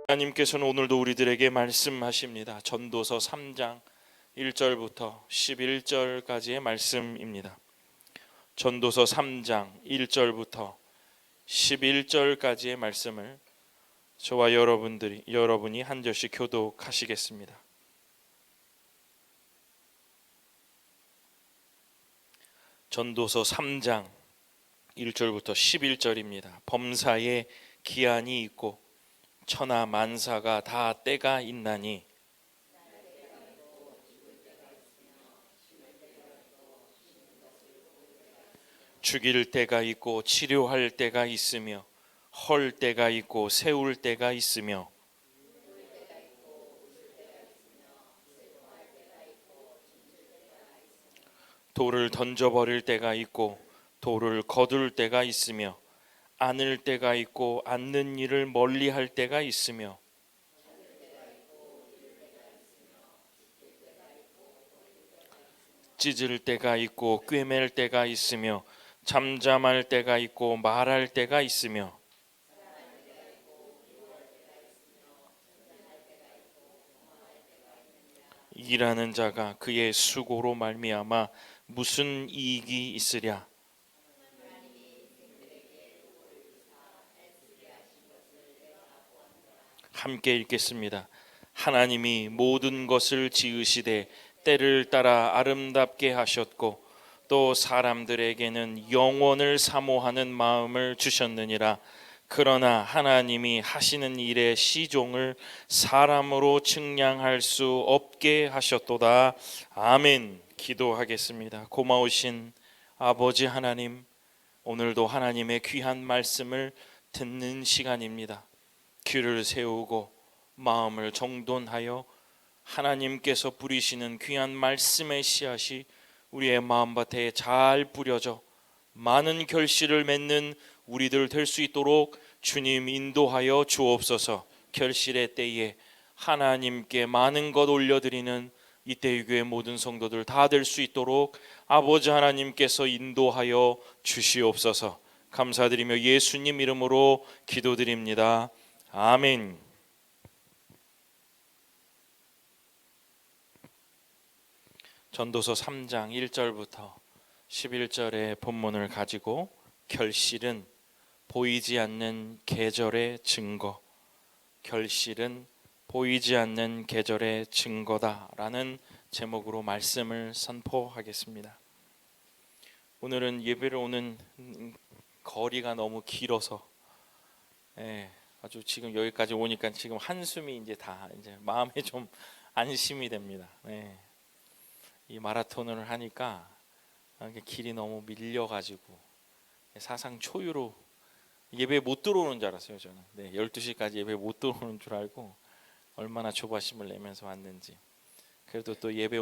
하나님께서는 오늘도 우리들에게 말씀하십니다. 전도서 3장 1절부터 11절까지의 말씀입니다. 전도서 3장 1절부터 11절까지의 말씀을 저와 여러분이 한 절씩 교독하시겠습니다. 전도서 3장 1절부터 11절입니다. 범사에 기한이 있고 천하 만사가 다 때가 있나니 죽일 때가 있고 치료할 때가 있으며 헐 때가 있고 세울 때가 있으며 돌을 던져버릴 때가 있고 돌을 거둘 때가 있으며 안을 때가 있고 안는 일을 멀리할 때가 있으며 찢을 때가 있고 꿰맬 때가 있으며 잠잠할 때가 있고 말할 때가 있으며 일하는 자가 그의 수고로 말미암아 무슨 이익이 있으랴. 함께 읽겠습니다. 하나님이 모든 것을 지으시되 때를 따라 아름답게 하셨고 또 사람들에게는 영원을 사모하는 마음을 주셨느니라. 그러나 하나님이 하시는 일의 시종을 사람으로 측량할 수 없게 하셨도다. 아멘. 기도하겠습니다. 고마우신 아버지 하나님, 오늘도 하나님의 귀한 말씀을 듣는 시간입니다. 귀를 세우고 마음을 정돈하여 하나님께서 뿌리시는 귀한 말씀의 씨앗이 우리의 마음밭에 잘 뿌려져 많은 결실을 맺는 우리들 될 수 있도록 주님 인도하여 주옵소서. 결실의 때에 하나님께 많은 것 올려드리는 이때의 교회 모든 성도들 다 될 수 있도록 아버지 하나님께서 인도하여 주시옵소서. 감사드리며 예수님 이름으로 기도드립니다. 아멘. 전도서 3장 1절부터 11절의 본문을 가지고 결실은 보이지 않는 계절의 증거, 결실은 보이지 않는 계절의 증거다라는 제목으로 말씀을 선포하겠습니다. 오늘은 예배를 오는 거리가 너무 길어서 아주 지금 여기까지 오니까 지금 한숨이 이제 마음에 좀 안심이 됩니다. 이 마라톤을 하니까 길이 너무 밀려가지고 사상 초유로 예배 못 들어오는 줄 알았어요. 저는 12시까지 예배 못 들어오는 줄 알고 얼마나 조바심을 내면서 왔는지. 그래도 또 예배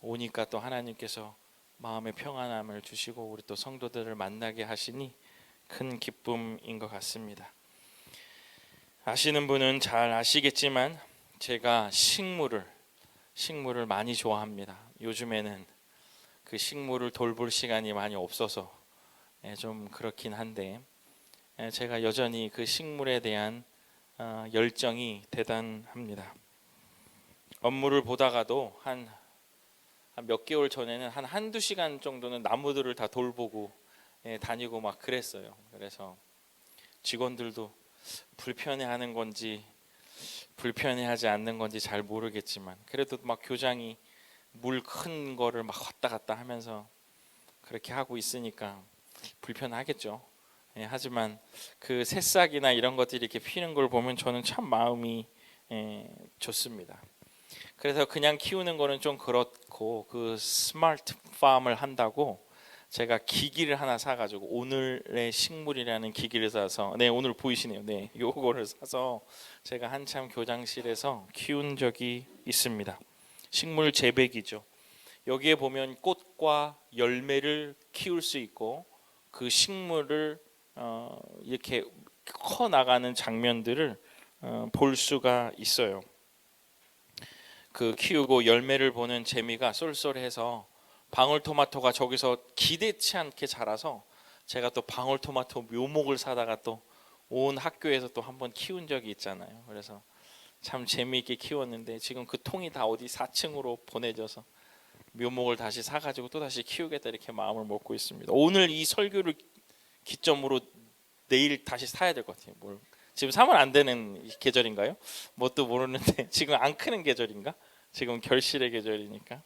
오니까 또 하나님께서 마음의 평안함을 주시고 우리 또 성도들을 만나게 하시니 큰 기쁨인 것 같습니다. 아시는 분은 잘 아시겠지만 제가 식물을 많이 좋아합니다. 요즘에는 그 식물을 돌볼 시간이 많이 없어서 좀 그렇긴 한데 제가 여전히 그 식물에 대한 열정이 대단합니다. 업무를 보다가도 한 몇 개월 전에는 한두 시간 정도는 나무들을 다 돌보고 다니고 막 그랬어요. 그래서 직원들도 불편해하는 건지 불편해하지 않는 건지 잘 모르겠지만 그래도 막 교장이 물 큰 거를 막 왔다 갔다 하면서 그렇게 하고 있으니까 불편하겠죠. 하지만 그 새싹이나 이런 것들이 이렇게 피는 걸 보면 저는 참 마음이 좋습니다. 그래서 그냥 키우는 거는 좀 그렇고 그 스마트 팜을 한다고 제가 기기를 하나 사가지고 오늘의 식물이라는 기기를 사서 오늘 보이시네요. 요거를 사서 제가 한참 교장실에서 키운 적이 있습니다. 식물 재배기죠. 여기에 보면 꽃과 열매를 키울 수 있고 그 식물을 이렇게 커 나가는 장면들을 볼 수가 있어요. 그 키우고 열매를 보는 재미가 쏠쏠해서 방울토마토가 저기서 기대치 않게 자라서 제가 또 방울토마토 묘목을 사다가 또 온 학교에서 또 한번 키운 적이 있잖아요. 그래서 참 재미있게 키웠는데 지금 그 통이 다 어디 4층으로 보내져서 묘목을 다시 사가지고 또 다시 키우겠다 이렇게 마음을 먹고 있습니다. 오늘 이 설교를 기점으로 내일 다시 사야 될 것 같아요. 뭘 지금 사면 안 되는 계절인가요? 뭣도 모르는데 지금 안 크는 계절인가? 지금 결실의 계절이니까.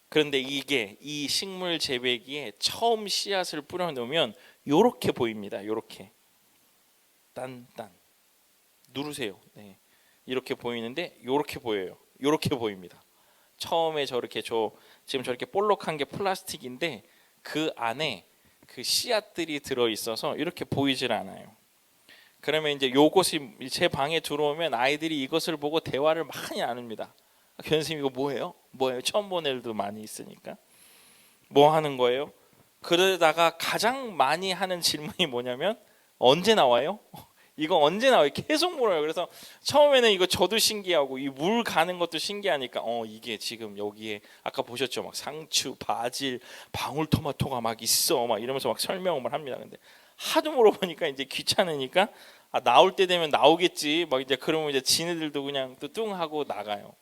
그런데 이게 이 식물 재배기에 처음 씨앗을 뿌려놓으면 요렇게 보입니다. 요렇게 딴딴 누르세요. 네. 이렇게 보이는데 요렇게 보여요. 요렇게 보입니다. 처음에 저렇게 지금 저렇게 볼록한 게 플라스틱인데 그 안에 그 씨앗들이 들어 있어서 이렇게 보이질 않아요. 그러면 이제 요것이 제 방에 들어오면 아이들이 이것을 보고 대화를 많이 나눕니다. 교수님 이거 뭐예요? 뭐예요? 처음 본 애들도 많이 있으니까 뭐 하는 거예요? 그러다가 가장 많이 하는 질문이 뭐냐면 언제 나와요? 이거 언제 나와요? 계속 물어요. 그래서 처음에는 이거 저도 신기하고 이 물 가는 것도 신기하니까 이게 지금 여기에 아까 보셨죠? 막 상추, 바질, 방울토마토가 막 있어 막 이러면서 막 설명을 합니다. 근데 하도 물어보니까 이제 귀찮으니까 나올 때 되면 나오겠지 막 이제 그러면 이제 지네들도 그냥 또 뚱 하고 나가요.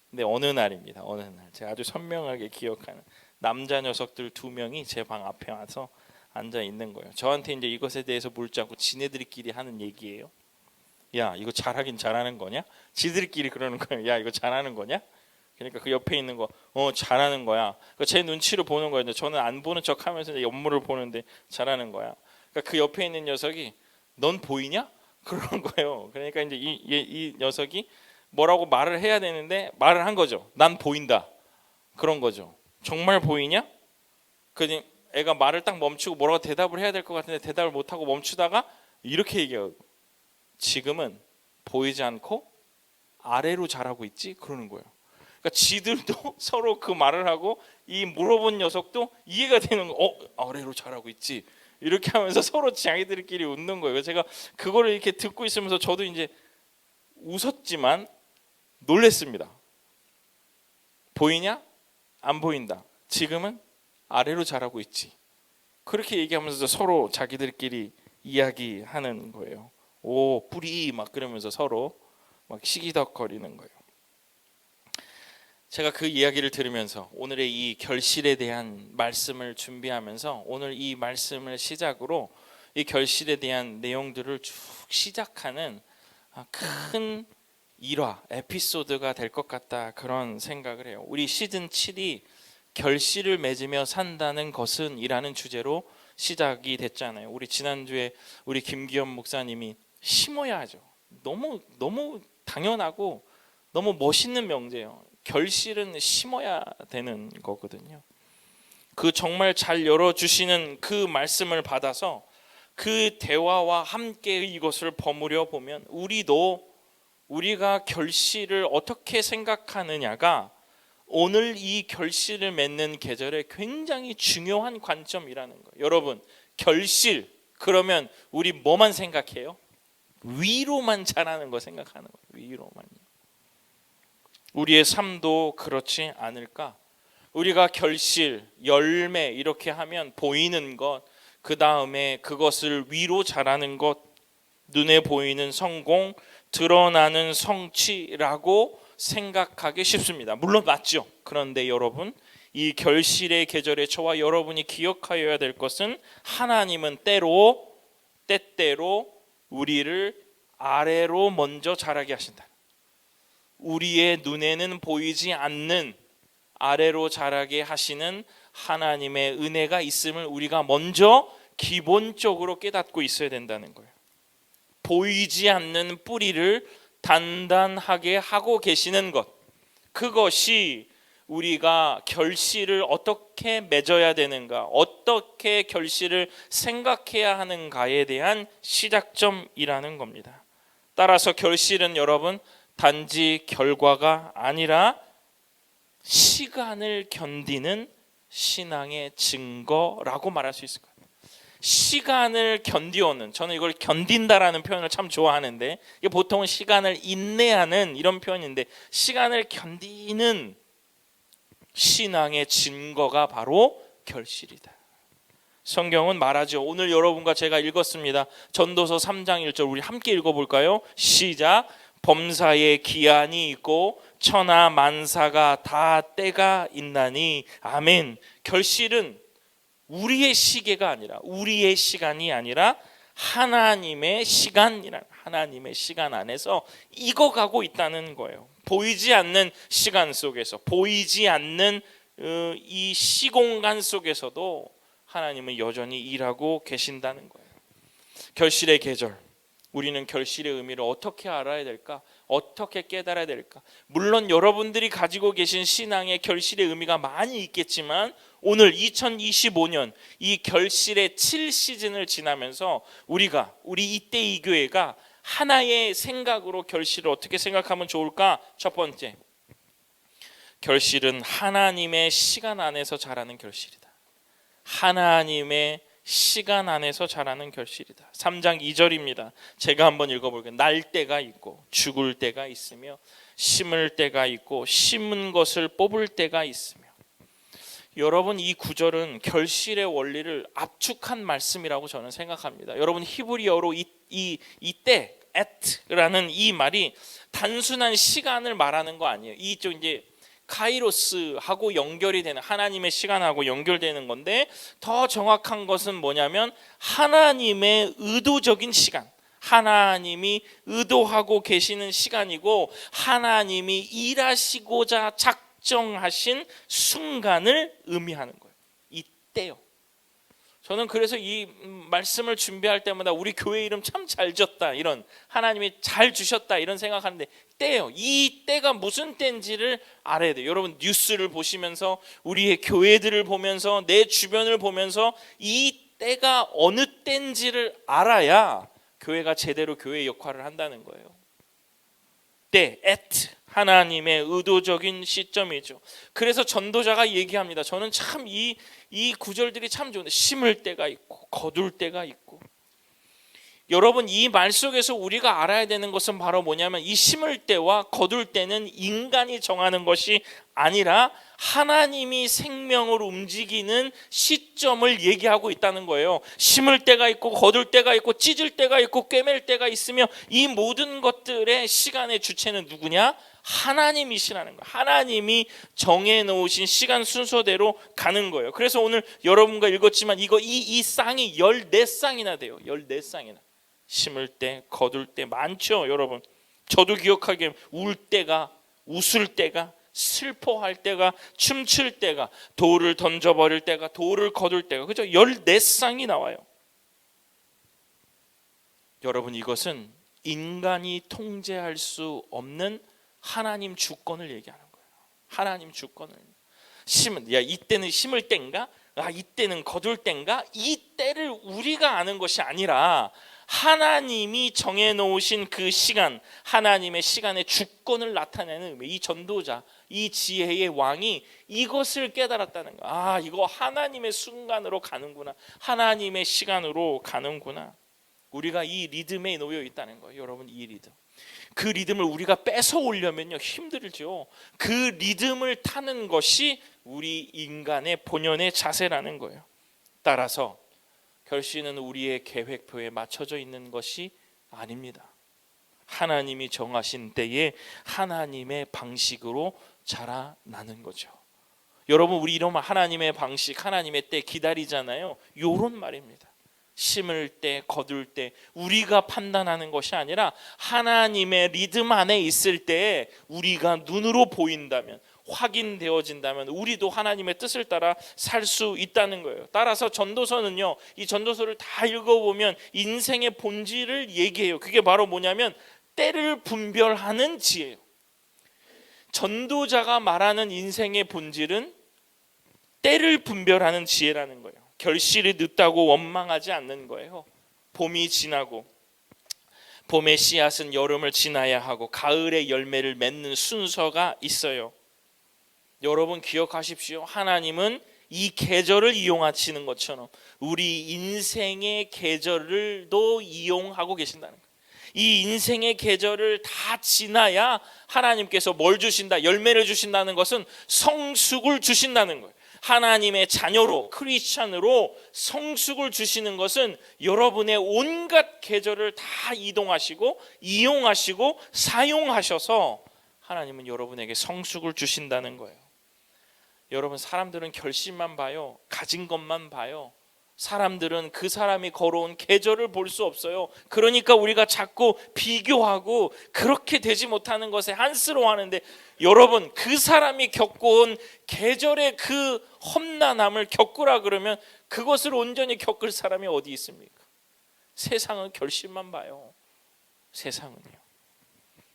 근데 어느 날입니다. 어느 날 제가 아주 선명하게 기억하는 남자 녀석들 2명이 제 방 앞에 와서 앉아 있는 거예요. 저한테 이제 이것에 대해서 묻지 않고 지네들끼리 하는 얘기예요. 야 이거 잘하긴 잘하는 거냐? 지들끼리 그러는 거예요. 야 이거 잘하는 거냐? 그러니까 그 옆에 있는 거 잘하는 거야. 그러니까 제 눈치를 보는 거예요. 저는 안 보는 척하면서 이제 업무를 보는데 잘하는 거야. 그러니까 그 옆에 있는 녀석이 넌 보이냐? 그러는 거예요. 그러니까 이제 이 녀석이 뭐라고 말을 해야 되는데 말을 한 거죠. 난 보인다. 그런 거죠. 정말 보이냐? 그니 애가 말을 딱 멈추고 뭐라고 대답을 해야 될 것 같은데 대답을 못하고 멈추다가 이렇게 얘기해요. 지금은 보이지 않고 아래로 자라고 있지? 그러는 거예요. 그러니까 지들도 서로 그 말을 하고 이 물어본 녀석도 이해가 되는 거. 아래로 자라고 있지? 이렇게 하면서 서로 자기들끼리 웃는 거예요. 제가 그거를 이렇게 듣고 있으면서 저도 이제 웃었지만 놀랬습니다. 보이냐? 안 보인다. 지금은 아래로 자라고 있지. 그렇게 얘기하면서 서로 자기들끼리 이야기하는 거예요. 오 뿌리 막 그러면서 서로 막 시기덕거리는 거예요. 제가 그 이야기를 들으면서 오늘의 이 결실에 대한 말씀을 준비하면서 오늘 이 말씀을 시작으로 이 결실에 대한 내용들을 쭉 시작하는 큰 일화, 에피소드가 될 것 같다 그런 생각을 해요. 우리 시즌 7이 결실을 맺으며 산다는 것은 이라는 주제로 시작이 됐잖아요. 우리 지난주에 우리 김기현 목사님이 심어야 하죠. 너무 당연하고 너무 멋있는 명제예요. 결실은 심어야 되는 거거든요. 그 정말 잘 열어주시는 그 말씀을 받아서 그 대화와 함께 이것을 버무려 보면 우리가 결실을 어떻게 생각하느냐가 오늘 이 결실을 맺는 계절에 굉장히 중요한 관점이라는 거예요. 여러분 결실 그러면 우리 뭐만 생각해요? 위로만 자라는 거 생각하는 거예요. 위로만요. 우리의 삶도 그렇지 않을까? 우리가 결실, 열매 이렇게 하면 보이는 것, 그 다음에 그것을 위로 자라는 것, 눈에 보이는 성공, 드러나는 성취라고 생각하기 쉽습니다. 물론 맞죠. 그런데 여러분 이 결실의 계절에 저와 여러분이 기억하여야 될 것은 하나님은 때때로 우리를 아래로 먼저 자라게 하신다. 우리의 눈에는 보이지 않는 아래로 자라게 하시는 하나님의 은혜가 있음을 우리가 먼저 기본적으로 깨닫고 있어야 된다는 거예요. 보이지 않는 뿌리를 단단하게 하고 계시는 것, 그것이 우리가 결실을 어떻게 맺어야 되는가, 어떻게 결실을 생각해야 하는가에 대한 시작점이라는 겁니다. 따라서 결실은 여러분 단지 결과가 아니라 시간을 견디는 신앙의 증거라고 말할 수 있을 것 같아요. 시간을 견디오는, 저는 이걸 견딘다라는 표현을 참 좋아하는데 이게 보통은 시간을 인내하는 이런 표현인데 시간을 견디는 신앙의 증거가 바로 결실이다. 성경은 말하죠. 오늘 여러분과 제가 읽었습니다. 전도서 3장 1절 우리 함께 읽어볼까요? 시작. 범사에 기한이 있고 천하 만사가 다 때가 있나니. 아멘. 결실은 우리의 시계가 아니라, 우리의 시간이 아니라 하나님의 시간이란, 하나님의 시간 안에서 익어가고 있다는 거예요. 보이지 않는 시간 속에서, 보이지 않는 이 시공간 속에서도 하나님은 여전히 일하고 계신다는 거예요. 결실의 계절, 우리는 결실의 의미를 어떻게 알아야 될까? 어떻게 깨달아야 될까? 물론 여러분들이 가지고 계신 신앙의 결실의 의미가 많이 있겠지만 오늘 2025년 이 결실의 7시즌을 지나면서 우리 이때 이 교회가 하나의 생각으로 결실을 어떻게 생각하면 좋을까? 첫 번째, 결실은 하나님의 시간 안에서 자라는 결실이다. 하나님의 시간 안에서 자라는 결실이다. 3장 2절입니다. 제가 한번 읽어볼게요. 날 때가 있고 죽을 때가 있으며 심을 때가 있고 심은 것을 뽑을 때가 있으며. 여러분, 이 구절은 결실의 원리를 압축한 말씀이라고 저는 생각합니다. 여러분, 히브리어로 이때 at라는 이 말이 단순한 시간을 말하는 거 아니에요. 이쪽 이제 카이로스하고 연결이 되는, 하나님의 시간하고 연결되는 건데, 더 정확한 것은 뭐냐면 하나님의 의도적인 시간, 하나님이 의도하고 계시는 시간이고 하나님이 일하시고자 작정하신 순간을 의미하는 거예요. 이때요. 저는 그래서 이 말씀을 준비할 때마다 우리 교회 이름 참 잘 졌다, 이런, 하나님이 잘 주셨다, 이런 생각하는데, 때요. 이 때가 무슨 때인지를 알아야 돼요. 여러분, 뉴스를 보시면서, 우리의 교회들을 보면서, 내 주변을 보면서 이 때가 어느 때인지를 알아야 교회가 제대로 교회의 역할을 한다는 거예요. 때, at, 하나님의 의도적인 시점이죠. 그래서 전도자가 얘기합니다. 저는 참 이 구절들이 참 좋은데, 심을 때가 있고 거둘 때가 있고. 여러분, 이 말 속에서 우리가 알아야 되는 것은 바로 뭐냐면, 이 심을 때와 거둘 때는 인간이 정하는 것이 아니라 하나님이 생명을 움직이는 시점을 얘기하고 있다는 거예요. 심을 때가 있고 거둘 때가 있고 찢을 때가 있고 꿰맬 때가 있으며, 이 모든 것들의 시간의 주체는 누구냐? 하나님이시라는 거예요. 하나님이 정해놓으신 시간 순서대로 가는 거예요. 그래서 오늘 여러분과 읽었지만 이 쌍이 14쌍이나 돼요. 14쌍이나. 심을 때, 거둘 때 많죠, 여러분. 저도 기억하기에 울 때가, 웃을 때가, 슬퍼할 때가, 춤출 때가, 돌을 던져버릴 때가, 돌을 거둘 때가, 그죠? 14쌍이 나와요. 여러분, 이것은 인간이 통제할 수 없는 하나님 주권을 얘기하는 거예요. 하나님 주권을. 심은, 야, 이때는 심을 때인가? 아, 이때는 거둘 때인가? 이 때를 우리가 아는 것이 아니라 하나님이 정해놓으신 그 시간, 하나님의 시간의 주권을 나타내는 의미. 이 전도자, 이 지혜의 왕이 이것을 깨달았다는 거야. 아, 이거 하나님의 순간으로 가는구나, 하나님의 시간으로 가는구나. 우리가 이 리듬에 놓여 있다는 거예요. 여러분, 이 리듬, 그 리듬을 우리가 뺏어 오려면요 힘들죠. 그 리듬을 타는 것이 우리 인간의 본연의 자세라는 거예요. 따라서 결실은 우리의 계획표에 맞춰져 있는 것이 아닙니다. 하나님이 정하신 때에 하나님의 방식으로 자라나는 거죠. 여러분, 우리 이러면 하나님의 방식, 하나님의 때 기다리잖아요. 요런 말입니다. 심을 때, 거둘 때 우리가 판단하는 것이 아니라 하나님의 리듬 안에 있을 때 우리가 눈으로 보인다면, 확인되어진다면 우리도 하나님의 뜻을 따라 살 수 있다는 거예요. 따라서 전도서는요, 이 전도서를 다 읽어보면 인생의 본질을 얘기해요. 그게 바로 뭐냐면 때를 분별하는 지혜예요. 전도자가 말하는 인생의 본질은 때를 분별하는 지혜라는 거예요. 결실이 늦다고 원망하지 않는 거예요. 봄이 지나고, 봄의 씨앗은 여름을 지나야 하고 가을의 열매를 맺는 순서가 있어요. 여러분, 기억하십시오. 하나님은 이 계절을 이용하시는 것처럼 우리 인생의 계절을도 이용하고 계신다는 거예요. 이 인생의 계절을 다 지나야 하나님께서 뭘 주신다? 열매를 주신다는 것은 성숙을 주신다는 거예요. 하나님의 자녀로, 크리스찬으로 성숙을 주시는 것은 여러분의 온갖 계절을 다 이동하시고 이용하시고 사용하셔서 하나님은 여러분에게 성숙을 주신다는 거예요. 여러분, 사람들은 결실만 봐요. 가진 것만 봐요. 사람들은 그 사람이 걸어온 계절을 볼 수 없어요. 그러니까 우리가 자꾸 비교하고 그렇게 되지 못하는 것에 한스러워하는데, 여러분, 그 사람이 겪어온 계절의 그 험난함을 겪으라 그러면 그것을 온전히 겪을 사람이 어디 있습니까? 세상은 결실만 봐요. 세상은요.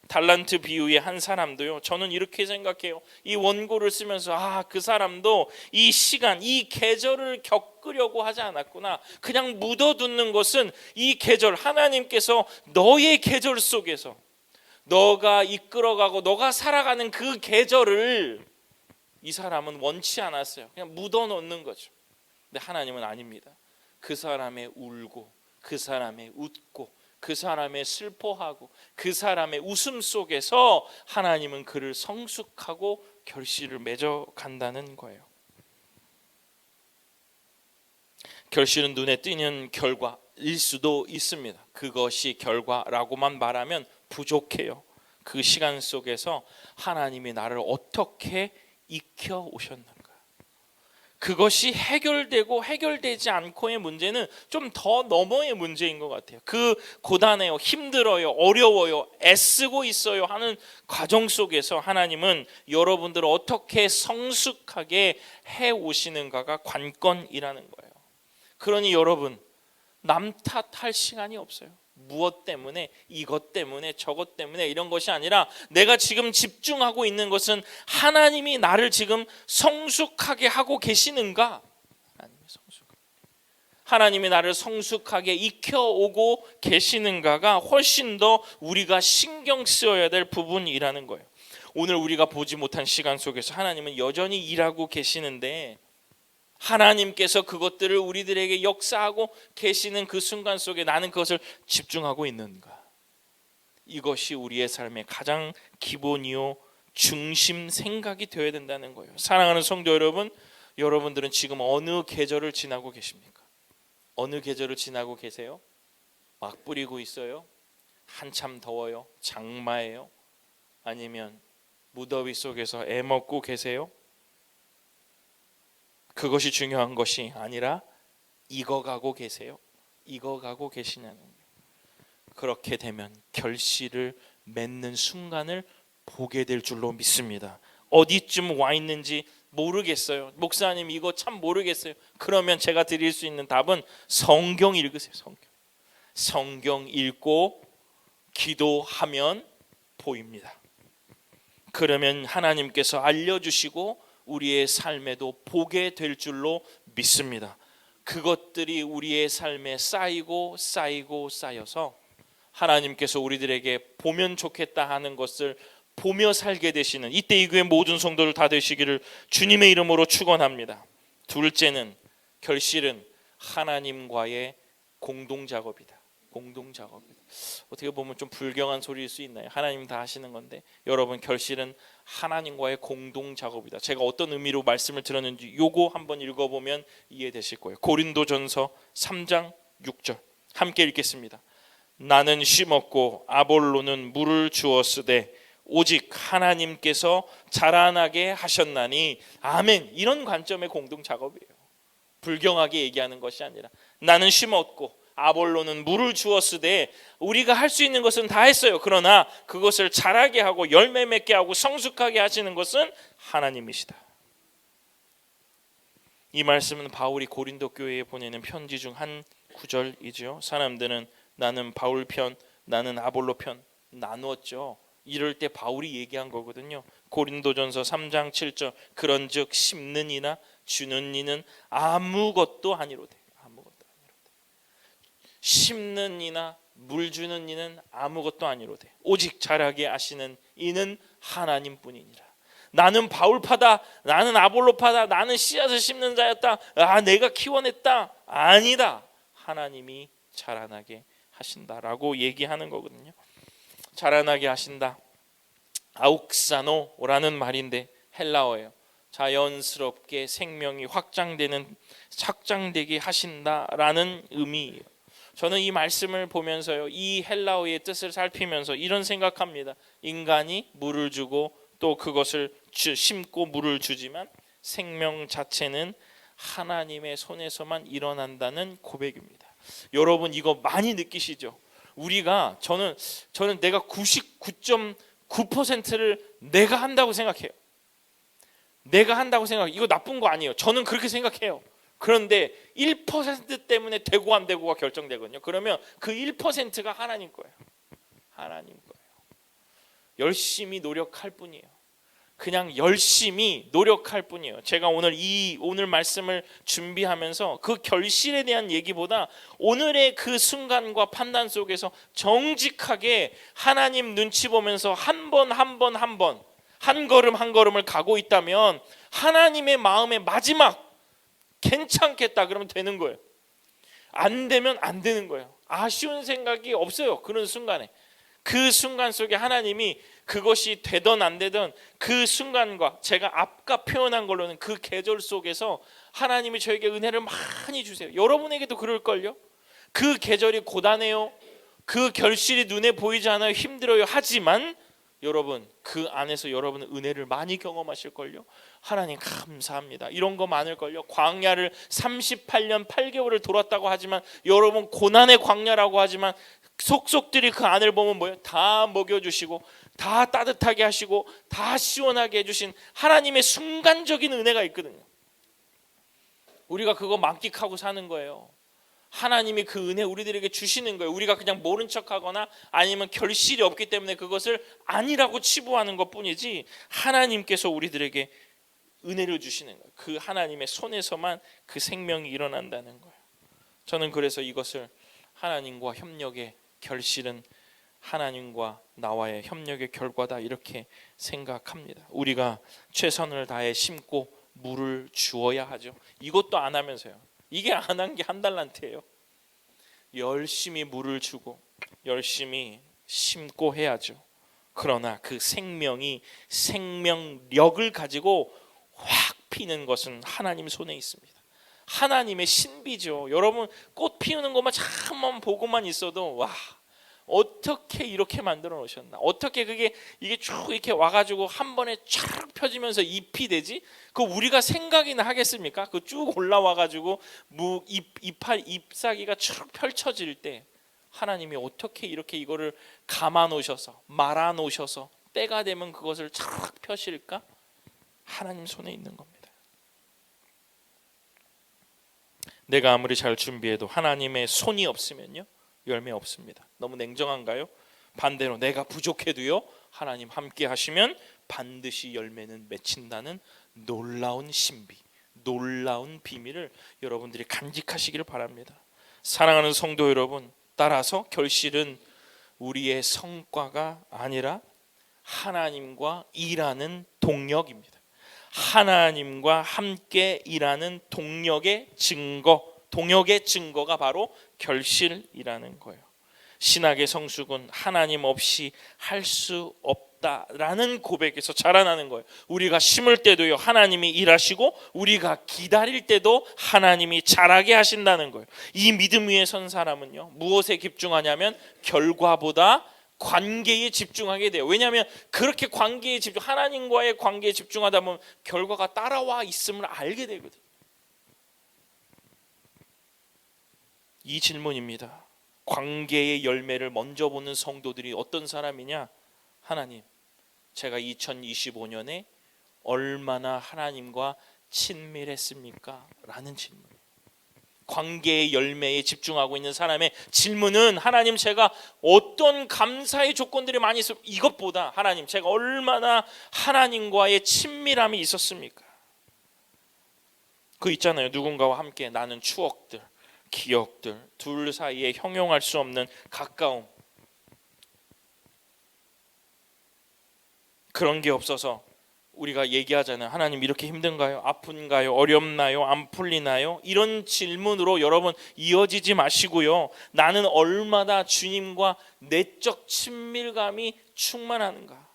달란트 비유의 한 사람도요, 저는 이렇게 생각해요. 이 원고를 쓰면서 그 사람도 이 시간, 이 계절을 겪으려고 하지 않았구나. 그냥 묻어두는 것은 이 계절, 하나님께서 너의 계절 속에서 너가 이끌어가고 너가 살아가는 그 계절을 이 사람은 원치 않았어요. 그냥 묻어놓는 거죠. 근데 하나님은 아닙니다. 그 사람의 울고, 그 사람의 웃고, 그 사람의 슬퍼하고, 그 사람의 웃음 속에서 하나님은 그를 성숙하고 결실을 맺어 간다는 거예요. 결실은 눈에 띄는 결과일 수도 있습니다. 그것이 결과라고만 말하면 부족해요. 그 시간 속에서 하나님이 나를 어떻게 익혀 오셨는가, 그것이 해결되고 해결되지 않고의 문제는 좀 더 너머의 문제인 것 같아요. 그 고단해요, 힘들어요, 어려워요, 애쓰고 있어요 하는 과정 속에서 하나님은 여러분들을 어떻게 성숙하게 해오시는가가 관건이라는 거예요. 그러니 여러분, 남 탓할 시간이 없어요. 무엇 때문에, 이것 때문에, 저것 때문에 이런 것이 아니라 내가 지금 집중하고 있는 것은 하나님이 나를 지금 성숙하게 하고 계시는가? 하나님이 나를 성숙하게 익혀오고 계시는가가 훨씬 더 우리가 신경 쓰여야 될 부분이라는 거예요. 오늘 우리가 보지 못한 시간 속에서 하나님은 여전히 일하고 계시는데, 하나님께서 그것들을 우리들에게 역사하고 계시는 그 순간 속에 나는 그것을 집중하고 있는가? 이것이 우리의 삶의 가장 기본이요 중심 생각이 되어야 된다는 거예요. 사랑하는 성도 여러분, 여러분들은 지금 어느 계절을 지나고 계십니까? 어느 계절을 지나고 계세요? 막 뿌리고 있어요? 한참 더워요? 장마예요? 아니면 무더위 속에서 애 먹고 계세요? 그것이 중요한 것이 아니라 익어가고 계세요? 익어가고 계시냐는 거예요. 그렇게 되면 결실을 맺는 순간을 보게 될 줄로 믿습니다. 어디쯤 와 있는지 모르겠어요. 목사님, 이거 참 모르겠어요. 그러면 제가 드릴 수 있는 답은 성경 읽으세요. 성경 읽고 기도하면 보입니다. 그러면 하나님께서 알려주시고 우리의 삶에도 보게 될 줄로 믿습니다. 그것들이 우리의 삶에 쌓이고 쌓여서 하나님께서 우리들에게 보면 좋겠다 하는 것을 보며 살게 되시는 이때 이 교회 모든 성도들 다 되시기를 주님의 이름으로 축원합니다. 둘째는, 결실은 하나님과의 공동작업이다. 공동작업이다. 어떻게 보면 좀 불경한 소리일 수 있나요? 하나님 다 하시는 건데, 여러분, 결실은 하나님과의 공동작업이다. 제가 어떤 의미로 말씀을 드렸는지 요거 한번 읽어보면 이해되실 거예요. 고린도전서 3장 6절 함께 읽겠습니다. 나는 심었고 아볼로는 물을 주었으되 오직 하나님께서 자라나게 하셨나니. 아멘. 이런 관점의 공동작업이에요. 불경하게 얘기하는 것이 아니라, 나는 심었고 아볼로는 물을 주었으되 우리가 할 수 있는 것은 다 했어요. 그러나 그것을 자라게 하고 열매 맺게 하고 성숙하게 하시는 것은 하나님이시다. 이 말씀은 바울이 고린도 교회에 보내는 편지 중 한 구절이죠. 사람들은 나는 바울 편, 나는 아볼로 편 나누었죠. 이럴 때 바울이 얘기한 거거든요. 고린도전서 3장 7절 그런즉 심는 이나 주는 이는 아무것도 아니로되. 심는 이나 물 주는 이는 아무것도 아니로되 오직 자라게 하시는 이는 하나님뿐이니라. 나는 바울파다, 나는 아볼로파다, 나는 씨앗을 심는 자였다, 내가 키워냈다. 아니다. 하나님이 자라나게 하신다라고 얘기하는 거거든요. 자라나게 하신다. 아욱사노라는 말인데 헬라어예요. 자연스럽게 생명이 확장되게 하신다라는 의미예요. 저는 이 말씀을 보면서요, 이 헬라어의 뜻을 살피면서 이런 생각합니다. 인간이 물을 주고 또 그것을 심고 물을 주지만 생명 자체는 하나님의 손에서만 일어난다는 고백입니다. 여러분 이거 많이 느끼시죠? 우리가 저는 내가 99.9%를 내가 한다고 생각해요. 내가 한다고 생각해요. 이거 나쁜 거 아니에요. 저는 그렇게 생각해요. 그런데 1% 때문에 되고 안 되고가 결정되거든요. 그러면 그 1%가 하나님 거예요. 하나님 거예요. 열심히 노력할 뿐이에요. 그냥 열심히 노력할 뿐이에요. 제가 오늘 말씀을 준비하면서 그 결실에 대한 얘기보다 오늘의 그 순간과 판단 속에서 정직하게 하나님 눈치 보면서 한 걸음 한 걸음을 가고 있다면 하나님의 마음의 마지막 괜찮겠다 그러면 되는 거예요. 안 되면 안 되는 거예요. 아쉬운 생각이 없어요. 그런 순간에. 그 순간 속에 하나님이 그것이 되든 안 되든 그 순간과 제가 아까 표현한 걸로는 그 계절 속에서 하나님이 저에게 은혜를 많이 주세요. 여러분에게도 그럴걸요. 그 계절이 고단해요. 그 결실이 눈에 보이지 않아요. 힘들어요. 하지만 여러분 그 안에서 여러분은 은혜를 많이 경험하실걸요. 하나님 감사합니다. 이런 거 많을걸요. 광야를 38년 8개월을 돌았다고 하지만 여러분 고난의 광야라고 하지만 속속들이 그 안을 보면 뭐예요? 다 먹여주시고 다 따뜻하게 하시고 다 시원하게 해주신 하나님의 순간적인 은혜가 있거든요. 우리가 그거 만끽하고 사는 거예요. 하나님이 그 은혜 우리들에게 주시는 거예요. 우리가 그냥 모른 척하거나 아니면 결실이 없기 때문에 그것을 아니라고 치부하는 것뿐이지 하나님께서 우리들에게 은혜를 주시는 거예요. 그 하나님의 손에서만 그 생명이 일어난다는 거예요. 저는 그래서 이것을 하나님과 협력의 결실은 하나님과 나와의 협력의 결과다 이렇게 생각합니다. 우리가 최선을 다해 심고 물을 주어야 하죠. 이것도 안 하면서요. 이게 안 한 게 한 달란트예요. 열심히 물을 주고 열심히 심고 해야죠. 그러나 그 생명력을 가지고 확 피는 것은 하나님 손에 있습니다. 하나님의 신비죠. 여러분 꽃 피우는 것만 잠만 보고만 있어도 와 어떻게 이렇게 만들어 놓으셨나? 어떻게 이게 쭉 이렇게 와가지고 한 번에 쫙 펴지면서 잎이 되지? 그 우리가 생각이나 하겠습니까? 그 쭉 올라와가지고 잎사귀가 쭉 펼쳐질 때 하나님이 어떻게 이렇게 이거를 감아 놓으셔서 말아 놓으셔서 때가 되면 그것을 쫙 펴실까? 하나님 손에 있는 겁니다. 내가 아무리 잘 준비해도 하나님의 손이 없으면요 열매 없습니다. 너무 냉정한가요? 반대로 내가 부족해도요 하나님 함께 하시면 반드시 열매는 맺힌다는 놀라운 신비, 놀라운 비밀을 여러분들이 간직하시기를 바랍니다. 사랑하는 성도 여러분, 따라서 결실은 우리의 성과가 아니라 하나님과 일하는 동력입니다. 하나님과 함께 일하는 동력의 증거가 바로 결실이라는 거예요. 신학의 성숙은 하나님 없이 할 수 없다라는 고백에서 자라나는 거예요. 우리가 심을 때도요 하나님이 일하시고 우리가 기다릴 때도 하나님이 자라게 하신다는 거예요. 이 믿음 위에 선 사람은요 무엇에 집중하냐면 결과보다 관계에 집중하게 돼요. 왜냐하면 그렇게 하나님과의 관계에 집중하다 보면 결과가 따라와 있음을 알게 되거든요. 이 질문입니다. 관계의 열매를 먼저 보는 성도들이 어떤 사람이냐? 하나님, 제가 2025년에 얼마나 하나님과 친밀했습니까? 라는 질문. 관계의 열매에 집중하고 있는 사람의 질문은 하나님 제가 어떤 감사의 조건들이 많이 있어 이것보다 하나님 제가 얼마나 하나님과의 친밀함이 있었습니까? 그 있잖아요. 누군가와 함께 나는 추억들 기억들, 둘 사이에 형용할 수 없는 가까움, 그런 게 없어서 우리가 얘기하잖아요. 하나님 이렇게 힘든가요? 아픈가요? 어렵나요? 안 풀리나요? 이런 질문으로 여러분 이어지지 마시고요. 나는 얼마나 주님과 내적 친밀감이 충만한가?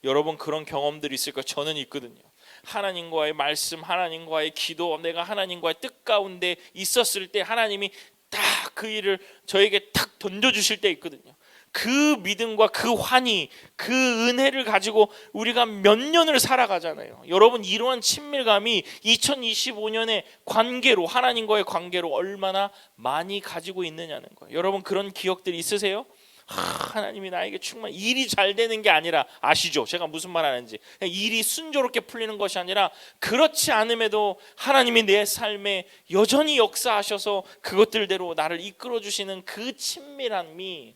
여러분 그런 경험들이 있을까요? 저는 있거든요. 하나님과의 말씀, 하나님과의 기도, 내가 하나님과의 뜻 가운데 있었을 때 하나님이 딱 그 일을 저에게 탁 던져주실 때 있거든요. 그 믿음과 그 환희, 그 은혜를 가지고 우리가 몇 년을 살아가잖아요. 여러분, 이러한 친밀감이 2025년의 관계로, 하나님과의 관계로 얼마나 많이 가지고 있느냐는 거예요. 여러분, 그런 기억들 있으세요? 하나님이 나에게 충만, 일이 잘 되는 게 아니라, 아시죠? 제가 무슨 말 하는지. 일이 순조롭게 풀리는 것이 아니라 그렇지 않음에도 하나님이 내 삶에 여전히 역사하셔서 그것들대로 나를 이끌어 주시는 그 친밀함이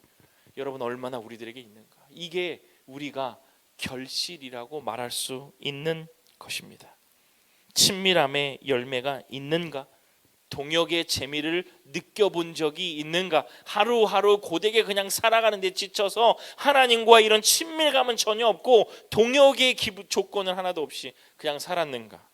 여러분 얼마나 우리들에게 있는가. 이게 우리가 결실이라고 말할 수 있는 것입니다. 친밀함의 열매가 있는가? 동역의 재미를 느껴본 적이 있는가? 하루하루 고되게 그냥 살아가는 데 지쳐서 하나님과 이런 친밀감은 전혀 없고 동역의 조건은 하나도 없이 그냥 살았는가?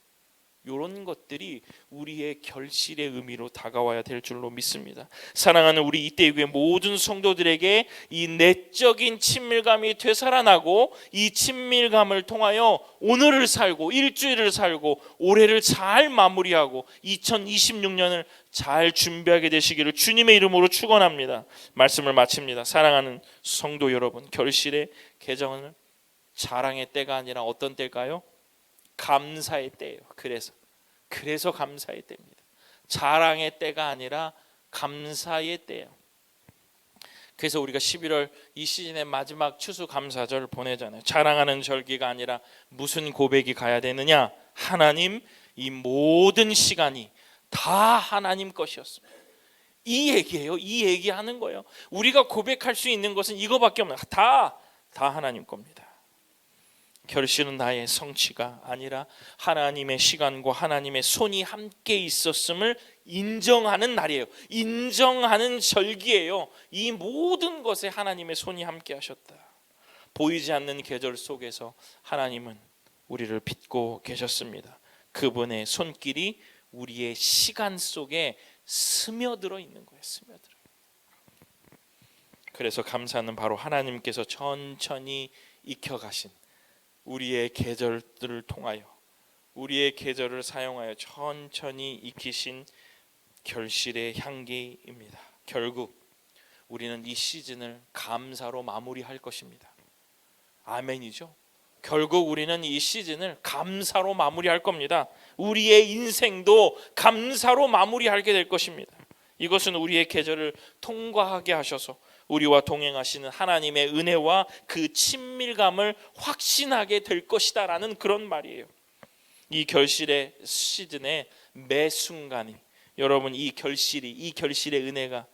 이런 것들이 우리의 결실의 의미로 다가와야 될 줄로 믿습니다. 사랑하는 우리 이때의 모든 성도들에게 이 내적인 친밀감이 되살아나고 이 친밀감을 통하여 오늘을 살고 일주일을 살고 올해를 잘 마무리하고 2026년을 잘 준비하게 되시기를 주님의 이름으로 축원합니다. 말씀을 마칩니다. 사랑하는 성도 여러분, 결실의 계정은 자랑의 때가 아니라 어떤 때일까요? 감사의 때예요. 그래서 감사의 때입니다. 자랑의 때가 아니라 감사의 때예요. 그래서 우리가 11월 이 시즌의 마지막 추수감사절 보내잖아요. 자랑하는 절기가 아니라 무슨 고백이 가야 되느냐? 하나님, 이 모든 시간이 다 하나님 것이었습니다. 이 얘기예요. 이 얘기하는 거예요. 우리가 고백할 수 있는 것은 이거밖에 없는, 다 하나님 겁니다. 결실은 나의 성취가 아니라 하나님의 시간과 하나님의 손이 함께 있었음을 인정하는 날이에요. 인정하는 절기예요. 이 모든 것에 하나님의 손이 함께 하셨다. 보이지 않는 계절 속에서 하나님은 우리를 빚고 계셨습니다. 그분의 손길이 우리의 시간 속에 스며들어 있는 거예요. 스며들어. 그래서 감사는 바로 하나님께서 천천히 익혀가신 우리의 계절들을 통하여, 우리의 계절을 사용하여 천천히 익히신 결실의 향기입니다. 결국 우리는 이 시즌을 감사로 마무리할 것입니다. 아멘이죠. 결국 우리는 이 시즌을 감사로 마무리할 겁니다. 우리의 인생도 감사로 마무리하게 될 것입니다. 이것은 우리의 계절을 통과하게 하셔서 우리와 동행하시는 하나님의 은혜와 그 친밀감을 확신하게 될 것이다 라는 그런 말이에요. 이 결실의 시즌의 매 순간이, 여러분, 이 결실의 은혜가,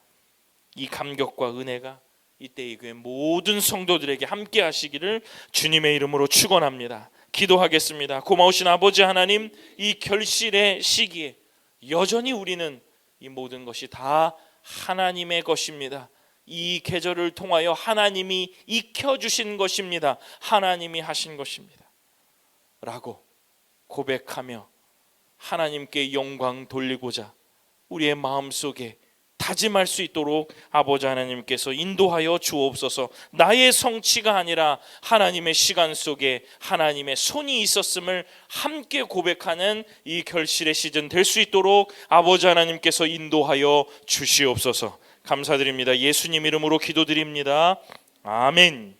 이 감격과 은혜가 이때 이 교회 모든 성도들에게 함께 하시기를 주님의 이름으로 축원합니다. 기도하겠습니다. 고마우신 아버지 하나님, 이 결실의 시기에 여전히 우리는 이 모든 것이 다 하나님의 것입니다. 이 계절을 통하여 하나님이 익혀주신 것입니다. 하나님이 하신 것입니다 라고 고백하며 하나님께 영광 돌리고자 우리의 마음속에 다짐할 수 있도록 아버지 하나님께서 인도하여 주옵소서. 나의 성취가 아니라 하나님의 시간 속에 하나님의 손이 있었음을 함께 고백하는 이 결실의 시즌 될 수 있도록 아버지 하나님께서 인도하여 주시옵소서. 감사드립니다. 예수님 이름으로 기도드립니다. 아멘.